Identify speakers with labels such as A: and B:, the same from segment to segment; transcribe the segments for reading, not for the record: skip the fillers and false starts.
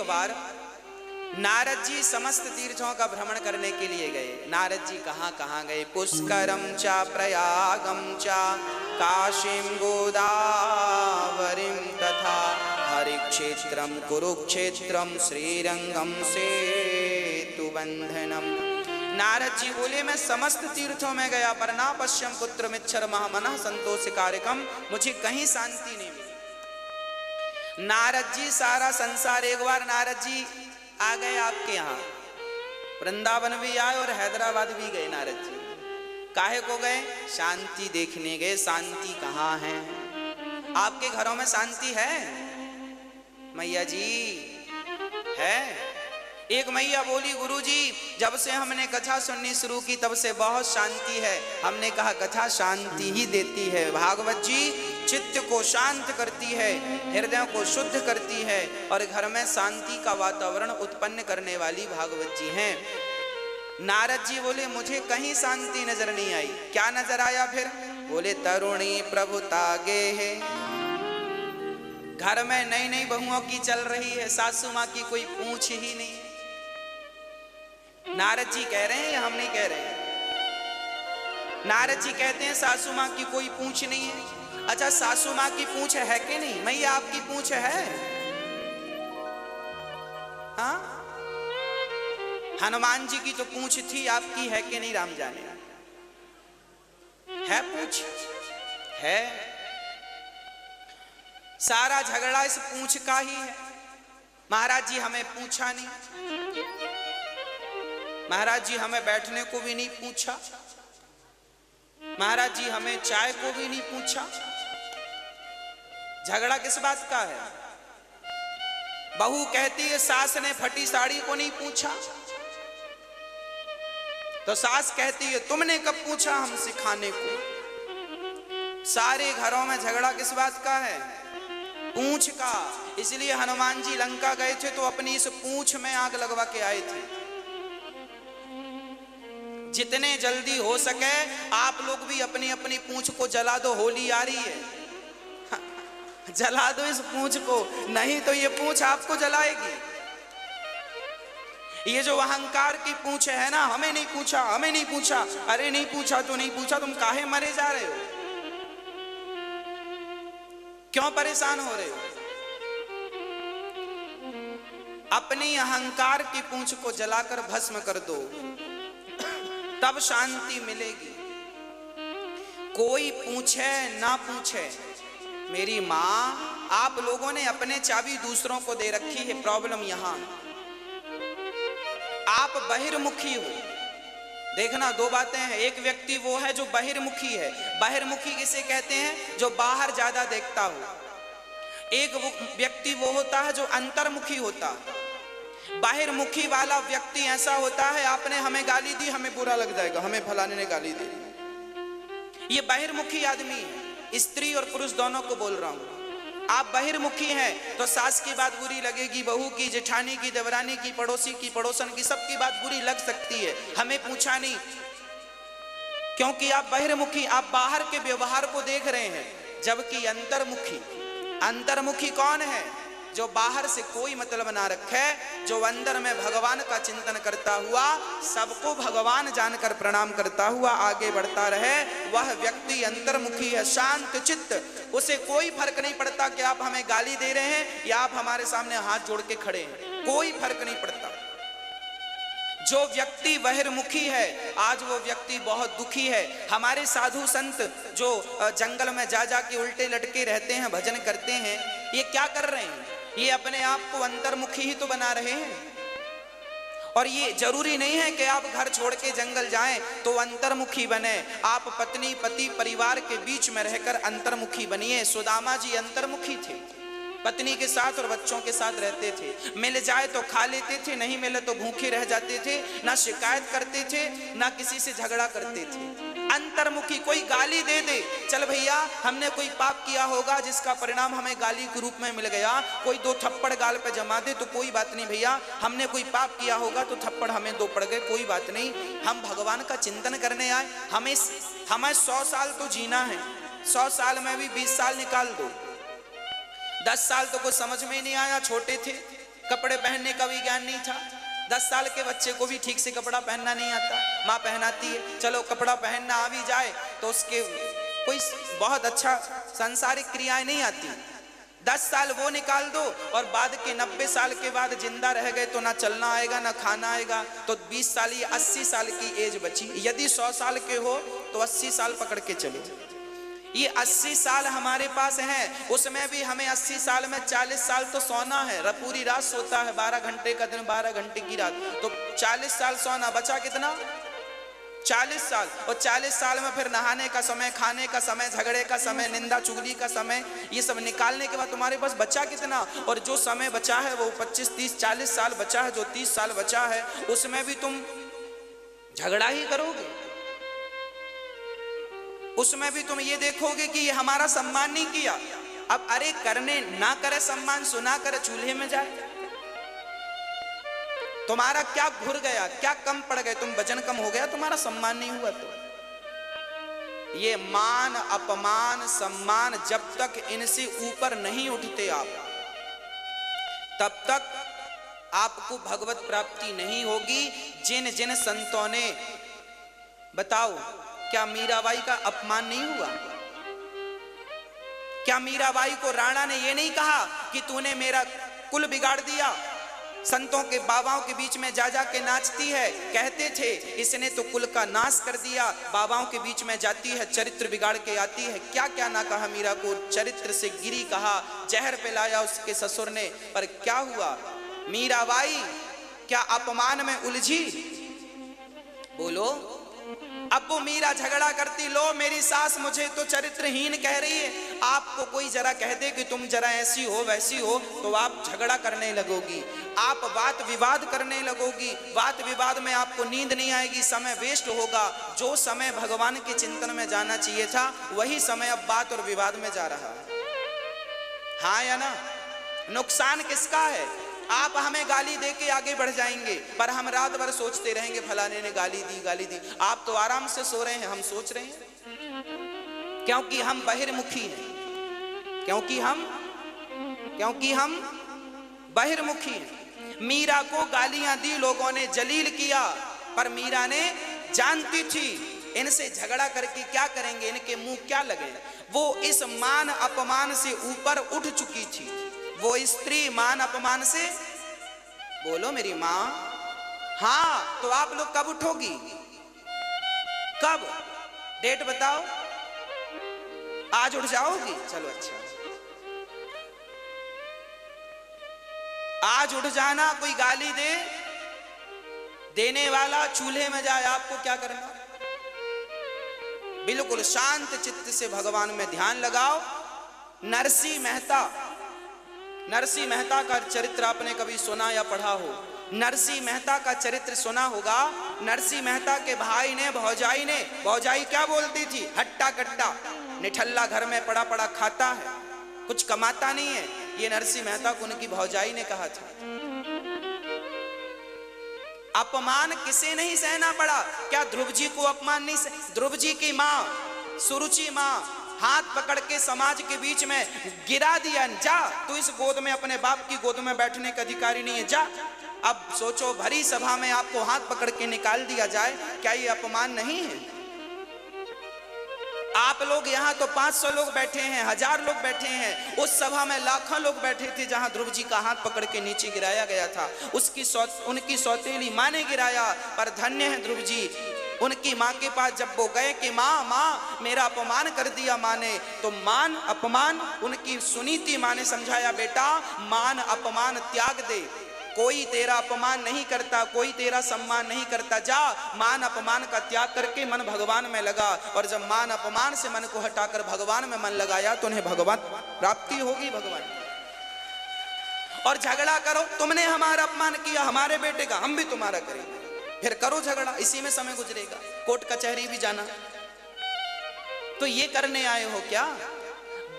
A: एक बार नारद जी समस्त तीर्थों का भ्रमण करने के लिए गए। नारद जी कहाँ कहाँ गए? पुष्करम चा प्रयागम चा काशीम गोदावरीम तथा हरिक्षेत्रम कुरुक्षेत्रम श्रीरंगम सेतुबंधनम। नारद जी बोले मैं समस्त तीर्थों में गया पर ना पश्यम पुत्र मिच्छर महामनः संतोष कार्यकम, मुझे कहीं शांति नहीं मिली। नारद जी सारा संसार, एक बार नारद जी आ गए आपके यहाँ, वृंदावन भी आए और हैदराबाद भी गए। नारद जी काहे को गए? शांति देखने गए। शांति कहाँ है? आपके घरों में शांति है मैया जी? है? एक मैया बोली गुरुजी जब से हमने कथा सुननी शुरू की तब से बहुत शांति है। हमने कहा कथा शांति ही देती है। भागवत जी चित्त को शांत करती है, हृदय को शुद्ध करती है और घर में शांति का वातावरण उत्पन्न करने वाली भागवत जी हैं। नारद जी बोले मुझे कहीं शांति नजर नहीं आई। क्या नजर आया फिर? बोले तरुणी प्रभुतागे है। घर में नई नई बहुओं की चल रही है, सासू माँ की कोई पूछ ही नहीं। नारद जी कह रहे हैं या हम नहीं कह रहे हैं? नारद जी कहते हैं सासू माँ की कोई पूछ नहीं है। अच्छा सासू माँ की पूछ है कि नहीं? मैया आपकी पूछ है? हाँ, हनुमान जी की तो पूछ थी, आपकी है कि नहीं? राम जाने। है पूछ? है। सारा झगड़ा इस पूछ का ही है। महाराज जी हमें पूछा नहीं, महाराज जी हमें बैठने को भी नहीं पूछा, महाराज जी हमें चाय को भी नहीं पूछा। झगड़ा किस बात का है? बहू कहती है सास ने फटी साड़ी को नहीं पूछा, तो सास कहती है तुमने कब पूछा हमसे खाने को। सारे घरों में झगड़ा किस बात का है? पूंछ का। इसलिए हनुमान जी लंका गए थे तो अपनी इस पूंछ में आग लगवा के आए थे। जितने जल्दी हो सके आप लोग भी अपनी अपनी पूंछ को जला दो, होली आ रही है। जला दो इस पूंछ को, नहीं तो ये पूंछ आपको जलाएगी। ये जो अहंकार की पूंछ है ना, हमें नहीं पूछा, हमें नहीं पूछा, अरे नहीं पूछा तो नहीं पूछा, तुम काहे मरे जा रहे हो? क्यों परेशान हो रहे हो? अपनी अहंकार की पूंछ को जलाकर भस्म कर दो, तब शांति मिलेगी। कोई पूछे ना पूछे, मेरी माँ आप लोगों ने अपने चाबी दूसरों को दे रखी है। प्रॉब्लम यहां आप बहिर्मुखी हो। देखना दो बातें हैं। एक व्यक्ति वो है जो बहिर्मुखी है। बहिर्मुखी किसे कहते हैं? जो बाहर ज्यादा देखता हो। एक व्यक्ति वो होता है जो अंतर्मुखी होता है। बाहिर्मुखी वाला व्यक्ति ऐसा होता है, आपने हमें गाली दी हमें बुरा लग जाएगा, हमें फलाने ने गाली दी। ये बाहिर्मुखी आदमी है। स्त्री और पुरुष दोनों को बोल रहा हूं। आप बहिर्मुखी हैं तो सास की बात बुरी लगेगी, बहू की, जेठानी की, देवरानी की, पड़ोसी की, पड़ोसन की, सबकी बात बुरी लग सकती है। हमें पूछा नहीं, क्योंकि आप बहिर्मुखी, आप बाहर के व्यवहार को देख रहे हैं। जबकि अंतर्मुखी कौन है? जो बाहर से कोई मतलब ना रखे, जो अंदर में भगवान का चिंतन करता हुआ, सबको भगवान जानकर प्रणाम करता हुआ आगे बढ़ता रहे, वह व्यक्ति अंतर्मुखी है, शांत चित्त। उसे कोई फर्क नहीं पड़ता कि आप हमें गाली दे रहे हैं या आप हमारे सामने हाथ जोड़ के खड़े हैं, कोई फर्क नहीं पड़ता। जो व्यक्ति बहिर्मुखी है, आज वो व्यक्ति बहुत दुखी है। हमारे साधु संत जो जंगल में जा के उल्टे लटके रहते हैं, भजन करते हैं, ये क्या कर रहे हैं? ये अपने आप को अंतर्मुखी ही तो बना रहे हैं। और ये जरूरी नहीं है कि आप घर छोड़ के जंगल जाएं तो अंतर्मुखी बने। आप पत्नी पति परिवार के बीच में रहकर अंतर्मुखी बनिए। सुदामा जी अंतर्मुखी थे, पत्नी के साथ और बच्चों के साथ रहते थे। मिल जाए तो खा लेते थे, नहीं मिले तो भूखे रह जाते थे। ना शिकायत करते थे, ना किसी से झगड़ा करते थे। अंतर्मुखी। कोई गाली दे दे, चल भैया हमने कोई पाप किया होगा जिसका परिणाम हमें गाली के रूप में मिल गया, कोई दो थप्पड़ गाल पे जमा दे तो कोई बात नहीं भैया, हमने कोई पाप किया होगा तो थप्पड़ हमें दो पड़ गए, कोई बात नहीं। हम भगवान का चिंतन करने आए। हमें 100 साल तो जीना है, 100 साल में भी 20 साल निकाल दो। 10 साल तो कुछ समझ में ही नहीं आया, छोटे थे, कपड़े पहनने का भी ज्ञान नहीं था। 10 साल के बच्चे को भी ठीक से कपड़ा पहनना नहीं आता, माँ पहनाती है। चलो कपड़ा पहनना आ भी जाए तो उसके कोई बहुत अच्छा सांसारिक क्रियाएं नहीं आती। 10 साल वो निकाल दो और बाद के 90 साल के बाद जिंदा रह गए तो ना चलना आएगा ना खाना आएगा, तो 20 साल या 80 साल की एज बची। यदि 100 साल के हो तो 80 साल पकड़ के चले। ये 80 साल हमारे पास हैं, उसमें भी हमें 80 साल में 40 साल तो सोना है। पूरी रात सोता है, 12 घंटे का दिन 12 घंटे की रात, तो 40 साल सोना, बचा कितना? 40 साल। और 40 साल में फिर नहाने का समय, खाने का समय, झगड़े का समय, निंदा चुगली का समय, ये सब निकालने के बाद तुम्हारे पास बचा कितना? और जो समय बचा है वो 25, 30, 40 साल बचा है, जो 30 साल बचा है उसमें भी तुम झगड़ा ही करोगे। उसमें भी तुम ये देखोगे कि ये हमारा सम्मान नहीं किया। अब अरे करने ना करे सम्मान, सुना करे चूल्हे में जाए। तुम्हारा क्या घुर गया, क्या कम पड़ गए, तुम वजन कम हो गया, तुम्हारा सम्मान नहीं हुआ। तो ये मान अपमान सम्मान जब तक इनसे ऊपर नहीं उठते आप, तब तक आपको भगवत प्राप्ति नहीं होगी। जिन जिन संतों ने, बताओ क्या मीराबाई का अपमान नहीं हुआ? क्या मीराबाई को राणा ने ये नहीं कहा कि तूने मेरा कुल बिगाड़ दिया, संतों के बाबाओं के बीच में जा जा के नाचती है? कहते थे इसने तो कुल का नाश कर दिया, बाबाओं के बीच में जाती है, चरित्र बिगाड़ के आती है। क्या क्या ना कहा मीरा को, चरित्र से गिरी कहा, जहर पिलाया उसके ससुर ने, पर क्या हुआ? मीराबाई क्या अपमान में उलझी? बोलो। अब वो मीरा झगड़ा करती, लो मेरी सास मुझे तो चरित्रहीन कह रही है। आपको कोई जरा कह दे कि तुम जरा ऐसी हो वैसी हो तो आप झगड़ा करने लगोगी, आप बात विवाद करने लगोगी। बात विवाद में आपको नींद नहीं आएगी, समय वेस्ट होगा। जो समय भगवान के चिंतन में जाना चाहिए था वही समय अब बात और विवाद में जा रहा है। हाँ या ना? नुकसान किसका है? आप हमें गाली दे के आगे बढ़ जाएंगे, पर हम रात भर सोचते रहेंगे फलाने ने गाली दी गाली दी। आप तो आराम से सो रहे हैं, हम सोच रहे हैं, क्योंकि हम बहिर्मुखी हैं, क्योंकि हम बहिर्मुखी हैं। मीरा को गालियां दी लोगों ने, जलील किया, पर मीरा ने जानती थी इनसे झगड़ा करके क्या करेंगे, इनके मुंह क्या लगे। वो इस मान अपमान से ऊपर उठ चुकी थी। वो स्त्री मान अपमान से, बोलो मेरी माँ। हाँ, तो आप लोग कब उठोगी? कब? डेट बताओ। आज उठ जाओगी? चलो अच्छा, आज उठ जाना। कोई गाली दे, देने वाला चूल्हे में जाए, आपको क्या करना? बिल्कुल शांत चित्त से भगवान में ध्यान लगाओ। नरसिंह मेहता का चरित्र आपने कभी सुना या पढ़ा हो? नरसिंह मेहता का चरित्र सुना होगा। नरसिंह मेहता के भाई ने, भौजाई क्या बोलती थी? हट्टा कट्टा निठल्ला, घर में पड़ा पड़ा खाता है, कुछ कमाता नहीं है। ये नरसिंह मेहता को उनकी भौजाई ने कहा था। अपमान किसे नहीं सहना पड़ा? क्या ध्रुव जी को अपमान नहीं ध्रुव जी की माँ सुरुचि माँ हाथ पकड़ के समाज के बीच में गिरा दिया, जा तू इस गोद में, अपने बाप की गोद में बैठने का अधिकारी नहीं है, जा। अब सोचो, भरी सभा में आपको हाथ पकड़ के निकाल दिया जाए, क्या ये अपमान नहीं है? आप लोग यहाँ तो 500 लोग बैठे हैं, 1000 लोग बैठे हैं, उस सभा में लाखों लोग बैठे थे जहां ध्रुव जी का हाथ पकड़ के नीचे गिराया गया था। उनकी सौतेली माँ ने गिराया, पर धन्य है ध्रुव जी। उनकी माँ के पास जब वो गए कि माँ मेरा अपमान कर दिया माँ ने, तो मान अपमान उनकी सुनी थी। माँ ने समझाया, बेटा मान अपमान त्याग दे, कोई तेरा अपमान नहीं करता, कोई तेरा सम्मान नहीं करता। जा मान अपमान का त्याग करके मन भगवान में लगा, और जब मान अपमान से मन को हटाकर भगवान में मन लगाया तो उन्हें भगवान प्राप्ति होगी। भगवान और झगड़ा करो, तुमने हमारा अपमान किया, हमारे बेटे का, हम भी तुम्हारा करेंगे, फिर करो झगड़ा, इसी में समय गुजरेगा, कोर्ट कचहरी भी जाना। तो ये करने आए हो क्या?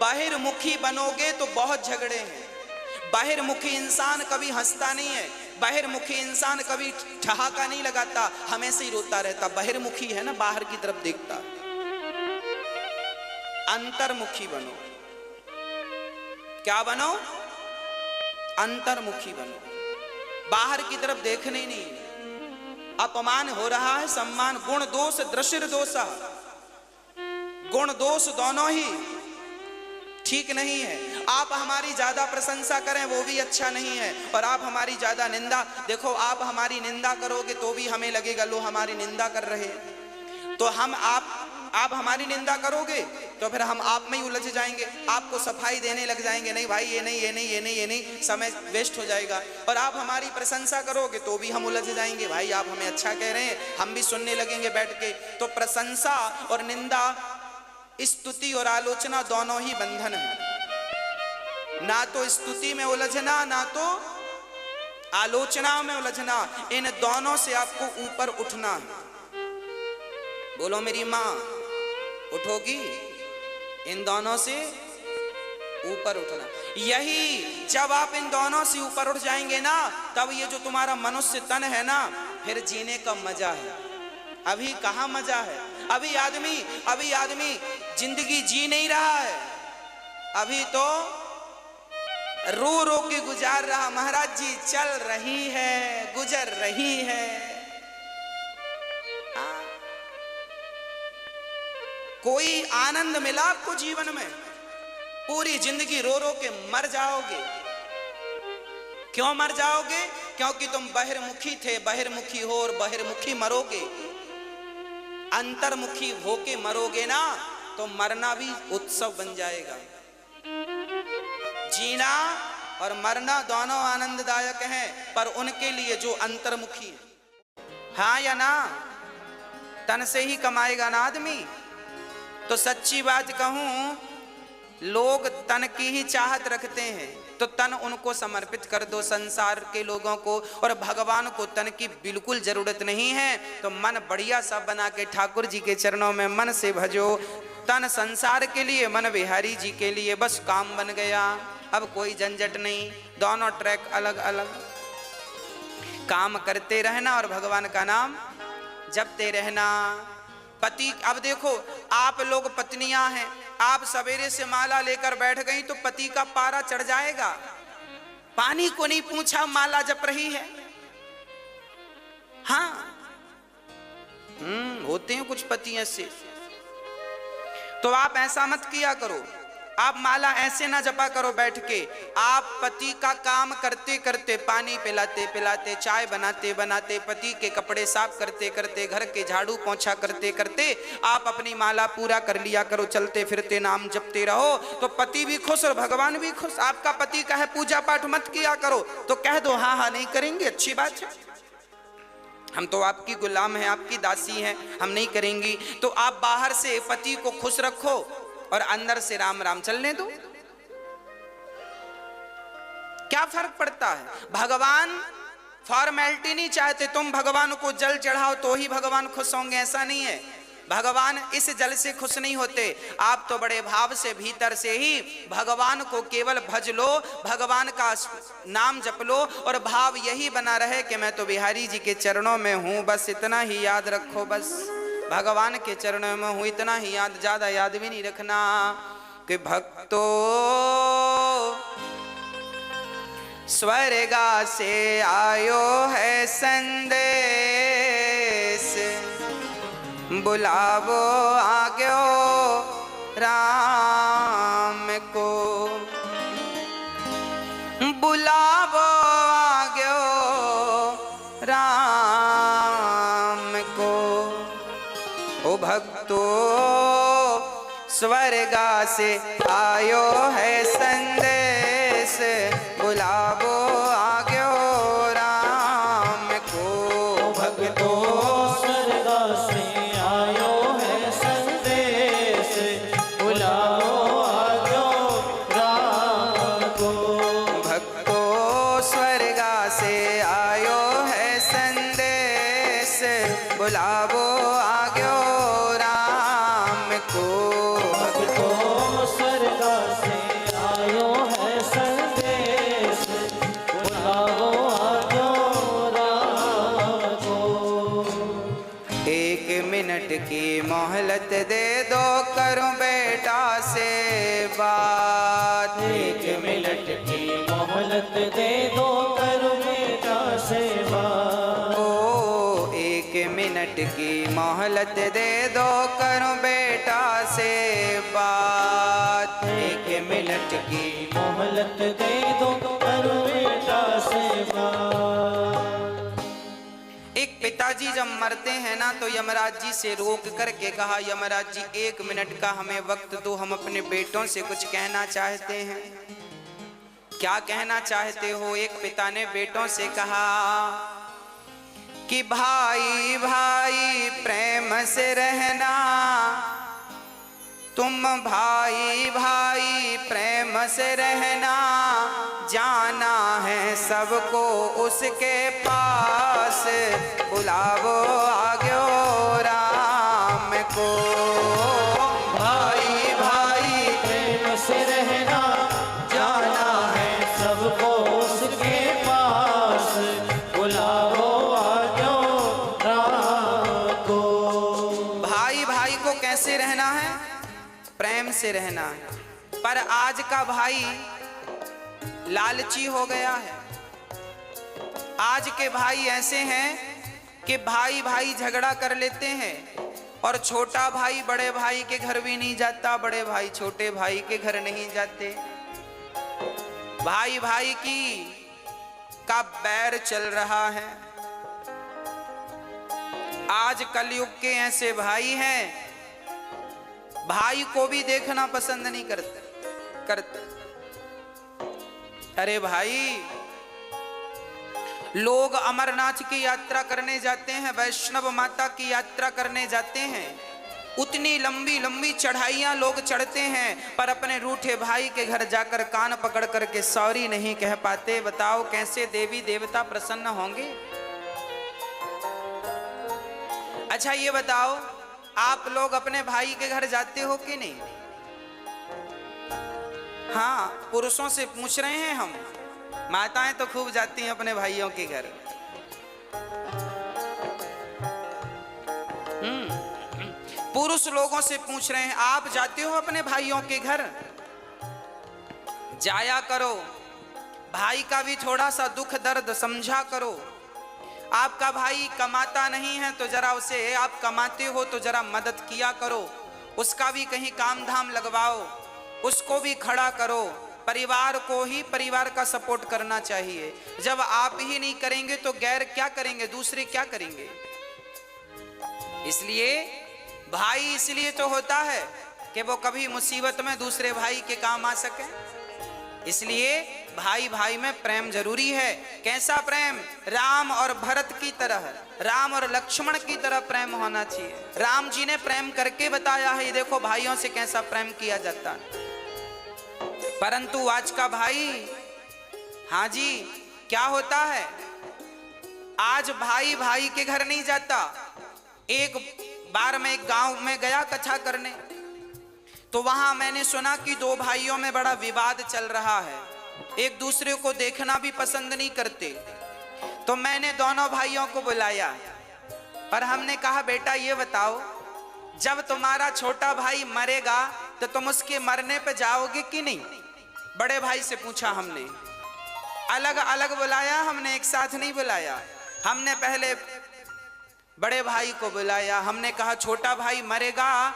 A: बाहिर्मुखी बनोगे तो बहुत झगड़े हैं। बाहिर्मुखी इंसान कभी हंसता नहीं है, बाहिर्मुखी इंसान कभी ठहाका नहीं लगाता, हमेशा ही रोता रहता। बाहिर्मुखी है ना, बाहर की तरफ देखता। अंतर्मुखी बनो। क्या बनो? अंतर्मुखी बनो। बाहर की तरफ देखने ही नहीं। अपमान हो रहा है, सम्मान, गुण दोष दृशिर दोषा, गुण दोष दोनों ही ठीक नहीं है। आप हमारी ज्यादा प्रशंसा करें वो भी अच्छा नहीं है, और आप हमारी ज्यादा निंदा, देखो आप हमारी निंदा करोगे तो भी हमें लगेगा लो हमारी निंदा कर रहे हैं, तो हम आप हमारी निंदा करोगे तो फिर हम आप में ही उलझ जाएंगे, आपको सफाई देने लग जाएंगे, नहीं भाई ये नहीं ये नहीं ये नहीं ये नहीं, समय वेस्ट हो जाएगा। और आप हमारी प्रशंसा करोगे तो भी हम उलझ जाएंगे, भाई आप हमें अच्छा कह रहे हैं, हम भी सुनने लगेंगे बैठ के। तो प्रशंसा और निंदा, स्तुति और आलोचना दोनों ही बंधन है। ना तो स्तुति में उलझना, ना तो आलोचना में उलझना, इन दोनों से आपको ऊपर उठना है। बोलो मेरी माँ उठोगी? इन दोनों से ऊपर उठना। यही जब आप इन दोनों से ऊपर उठ जाएंगे ना, तब ये जो तुम्हारा मनुष्य तन है ना, फिर जीने का मजा है। अभी कहाँ मजा है? अभी आदमी जिंदगी जी नहीं रहा है, अभी तो रो रो के गुजार रहा। महाराज जी चल रही है, गुजर रही है। कोई आनंद मिला आपको जीवन में? पूरी जिंदगी रो रो के मर जाओगे। क्यों मर जाओगे? क्योंकि तुम बहिर्मुखी थे, बहिर्मुखी हो और बहिर्मुखी मरोगे। अंतर्मुखी होके मरोगे ना तो मरना भी उत्सव बन जाएगा। जीना और मरना दोनों आनंददायक हैं, पर उनके लिए जो अंतर्मुखी है। हाँ या ना? तन से ही कमाएगा ना आदमी। तो सच्ची बात कहूं, लोग तन की ही चाहत रखते हैं, तो तन उनको समर्पित कर दो संसार के लोगों को, और भगवान को तन की बिल्कुल जरूरत नहीं है। तो मन बढ़िया सा बना के ठाकुर जी के चरणों में मन से भजो। तन संसार के लिए, मन बिहारी जी के लिए, बस काम बन गया। अब कोई झंझट नहीं, दोनों ट्रैक अलग अलग। काम करते रहना और भगवान का नाम जपते रहना। पति, अब देखो आप लोग पत्नियां हैं, आप सवेरे से माला लेकर बैठ गई तो पति का पारा चढ़ जाएगा। पानी को नहीं पूछा, माला जप रही है। हाँ होते हैं कुछ पति ऐसे। तो आप ऐसा मत किया करो, आप माला ऐसे ना जपा करो बैठ के। आप पति का काम करते करते, पानी पिलाते पिलाते, चाय बनाते बनाते, पति के कपड़े साफ करते करते, घर के झाड़ू पोंछा करते करते आप अपनी माला पूरा कर लिया करो। चलते फिरते नाम जपते रहो तो पति भी खुश और भगवान भी खुश। आपका पति कहे पूजा पाठ मत किया करो तो कह दो हाँ हाँ नहीं करेंगे, अच्छी बात है, हम तो आपकी गुलाम हैं, आपकी दासी हैं, हम नहीं करेंगी। तो आप बाहर से पति को खुश रखो और अंदर से राम राम चलने दो। क्या फर्क पड़ता है? भगवान फॉर्मेलिटी नहीं चाहते, तुम भगवान को जल चढ़ाओ तो ही भगवान खुश होंगे, ऐसा नहीं है। भगवान इस जल से खुश नहीं होते। आप तो बड़े भाव से भीतर से ही भगवान को केवल भज लो, भगवान का नाम जप लो, और भाव यही बना रहे कि मैं तो बिहारी जी के चरणों में हूं, बस इतना ही याद रखो। बस भगवान के चरणों में हूं, इतना ही याद, ज्यादा याद भी नहीं रखना। कि भक्तो स्वर्गा से आयो है संदेश, बुलावो आग्यो राम को, बुलावो आग्यो राम को। ओ भक्तो स्वर्गा से आयो है संदेश, बुलावो आग्यो राम को।
B: भक्तो स्वर्गा से आयो है संदेश, बुलाओ आग्यो राम को।
A: भक्तो स्वर्गा से आयो है संदेश, बुलावो आग्यो राम को।
B: भक्तो स्वर्गा से आयो है संदेश, बुलाओ आग्यो राम को।
A: एक मिनट की मोहलत दे दो, करूं बेटा से बात।
B: एक मिनट की मोहलत दे दो, करो बेटा
A: मिनट की मोहलत दे दो, करूं बेटा से बात।
B: 1 मिनट की मोहलत दे दो, करूं बेटा से बात।
A: एक पिताजी जब मरते हैं ना तो यमराज जी से रोक करके कहा, यमराज जी 1 मिनट का हमें वक्त दो, हम अपने बेटों से कुछ कहना चाहते हैं। क्या कहना चाहते हो? एक पिता ने बेटों से कहा कि भाई भाई प्रेम से रहना, तुम भाई भाई प्रेम से रहना, जाना है सबको उसके पास, बुलावो आग्यो राम को। भाई भाई
B: प्रेम से रहना, जाना है सबको उसके पास, बुलाओ आजो राम को।
A: भाई भाई को कैसे रहना है? प्रेम से रहना है। पर आज का भाई लालची हो गया है। आज के भाई ऐसे हैं कि भाई भाई झगड़ा कर लेते हैं और छोटा भाई बड़े भाई के घर भी नहीं जाता, बड़े भाई छोटे भाई के घर नहीं जाते। भाई भाई की का बैर चल रहा है। आज कलयुग के ऐसे भाई हैं, भाई को भी देखना पसंद नहीं करते। अरे भाई, लोग अमरनाथ की यात्रा करने जाते हैं, वैष्णव माता की यात्रा करने जाते हैं, उतनी लंबी लंबी चढ़ाइयां लोग चढ़ते हैं, पर अपने रूठे भाई के घर जाकर कान पकड़ करके सॉरी नहीं कह पाते। बताओ कैसे देवी देवता प्रसन्न होंगे? अच्छा ये बताओ, आप लोग अपने भाई के घर जाते हो कि नहीं? हाँ, पुरुषों से पूछ रहे हैं हम। माताएं तो खूब जाती हैं अपने भाइयों के घर। पुरुष लोगों से पूछ रहे हैं, आप जाते हो अपने भाइयों के घर? जाया करो, भाई का भी थोड़ा सा दुख दर्द समझा करो। आपका भाई कमाता नहीं है तो जरा उसे, आप कमाते हो तो जरा मदद किया करो, उसका भी कहीं काम धाम लगवाओ, उसको भी खड़ा करो। परिवार को ही परिवार का सपोर्ट करना चाहिए। जब आप ही नहीं करेंगे तो गैर क्या करेंगे? दूसरे क्या करेंगे? इसलिए भाई इसलिए तो होता है कि वो कभी मुसीबत में दूसरे भाई के काम आ सके। इसलिए भाई भाई में प्रेम जरूरी है। कैसा प्रेम? राम और भरत की तरह, राम और लक्ष्मण की तरह प्रेम होना चाहिए। राम जी ने प्रेम करके बताया है, देखो भाइयों से कैसा प्रेम किया जाता है। परंतु आज का भाई, हाँ जी, क्या होता है? आज भाई भाई के घर नहीं जाता। एक बार मैं एक गांव में गया कथा करने, तो वहां मैंने सुना कि 2 भाइयों में बड़ा विवाद चल रहा है, एक दूसरे को देखना भी पसंद नहीं करते। तो मैंने दोनों भाइयों को बुलाया और हमने कहा, बेटा ये बताओ, जब तुम्हारा छोटा भाई मरेगा तो तुम उसके मरने पे जाओगे कि नहीं? बड़े भाई से पूछा हमने। अलग अलग बुलाया हमने, एक साथ नहीं बुलाया। हमने पहले बड़े भाई को बुलाया, हमने कहा छोटा भाई मरेगा।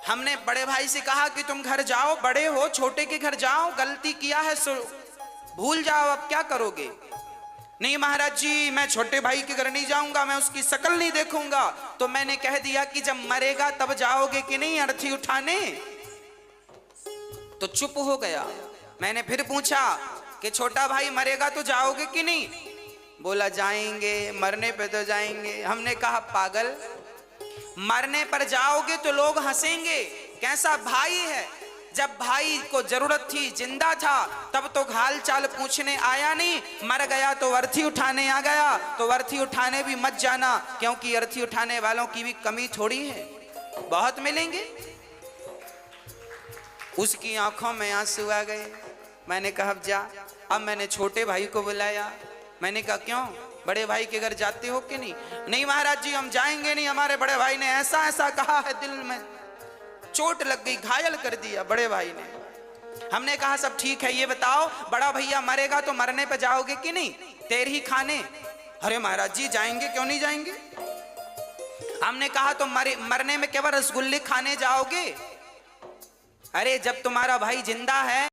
A: हमने बड़े भाई से कहा कि तुम घर जाओ, बड़े हो, छोटे के घर जाओ, गलती किया है सो भूल जाओ, अब क्या करोगे? नहीं महाराज जी, मैं छोटे भाई के घर नहीं जाऊंगा, मैं उसकी शक्ल नहीं देखूंगा। तो मैंने कह दिया कि जब मरेगा तब जाओगे कि नहीं अर्थी उठाने? तो चुप हो गया। मैंने फिर पूछा कि छोटा भाई मरेगा तो जाओगे कि नहीं? बोला जाएंगे, मरने पे तो जाएंगे। हमने कहा पागल, मरने पर जाओगे तो लोग हंसेंगे, कैसा भाई है? जब भाई को जरूरत थी, जिंदा था, तब तो हाल चाल पूछने आया नहीं, मर गया तो अर्थी उठाने आ गया। तो अर्थी उठाने भी मत जाना, क्योंकि अर्थी उठाने वालों की भी कमी थोड़ी है, बहुत मिलेंगे। उसकी आंखों में आंसू आ गए। मैंने कहा अब जा। अब मैंने छोटे भाई को बुलाया। मैंने कहा क्यों, बड़े भाई के घर जाते हो कि नहीं? नहीं महाराज जी, हम जाएंगे नहीं, हमारे बड़े भाई ने ऐसा ऐसा कहा है, दिल में चोट लग गई, घायल कर दिया बड़े भाई ने। हमने कहा सब ठीक है, ये बताओ बड़ा भैया मरेगा तो मरने पे जाओगे कि नहीं? तेर ही खाने। अरे महाराज जी जाएंगे, क्यों नहीं जाएंगे? हमने कहा तो मरने में केवल रसगुल्ले खाने जाओगे? अरे जब तुम्हारा भाई जिंदा है